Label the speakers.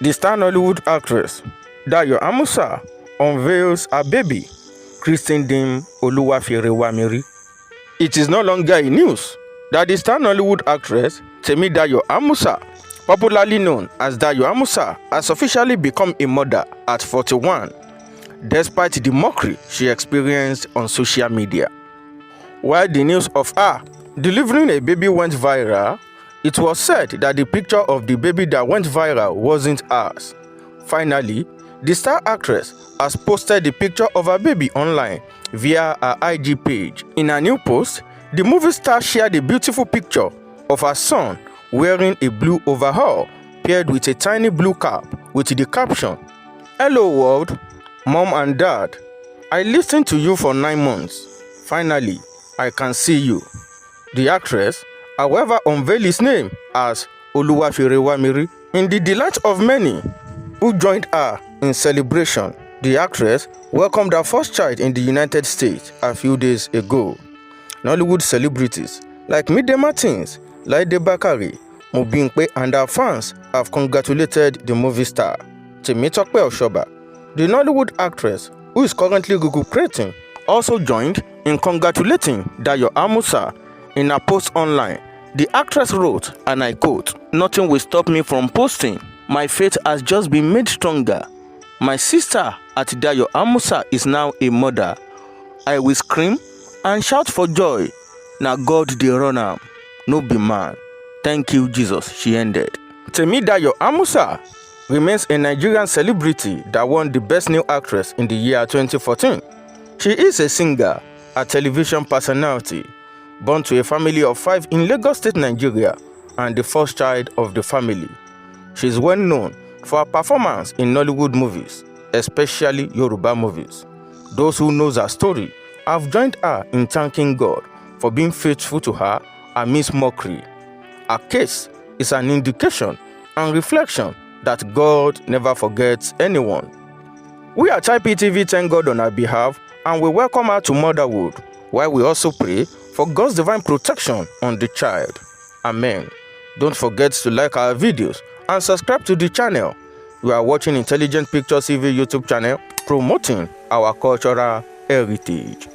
Speaker 1: The star Nollywood actress Dayo Amusa unveils her baby, christened him Oluwafirepemi. It is no longer a news that the star Nollywood actress Dayo Amusa, popularly known as Dayo Amusa, has officially become a mother at 41, despite the mockery she experienced on social media. While the news of her delivering a baby went viral, it was said that the picture of the baby that went viral wasn't hers. Finally, the star actress has posted the picture of her baby online via her IG page. In a new post, the movie star shared a beautiful picture of her son wearing a blue overall paired with a tiny blue cap with the caption, "Hello world, mom and dad, I listened to you for 9 months. Finally, I can see you." The actress, however, unveiled his name as Oluwafirepemi. In the delight of many who joined her in celebration, the actress welcomed her first child in the United States a few days ago. Nollywood celebrities like Mide Martins, Laide Bakare, Mobimpe and her fans have congratulated the movie star. Temitope Oshoba, the Nollywood actress who is currently recuperating, also joined in congratulating Dayo Amusa. In a post online, the actress wrote, and I quote, "Nothing will stop me from posting. My faith has just been made stronger. My sister at Dayo Amusa is now a mother. I will scream and shout for joy. Now God dey run am, no be man. Thank you, Jesus," she ended. Dayo Amusa remains a Nigerian celebrity that won the Best New Actress in the year 2014. She is a singer, a television personality, born to a family of 5 in Lagos State, Nigeria, and the first child of the family. She is well known for her performance in Nollywood movies, especially Yoruba movies. Those who know her story have joined her in thanking God for being faithful to her amidst mockery. Her case is an indication and reflection that God never forgets anyone. We at IPTV thank God on her behalf, and we welcome her to motherhood, while we also pray for God's divine protection on the child. Amen. Don't forget to like our videos and subscribe to the channel. You are watching Intelligent Pictures TV YouTube channel, promoting our cultural heritage.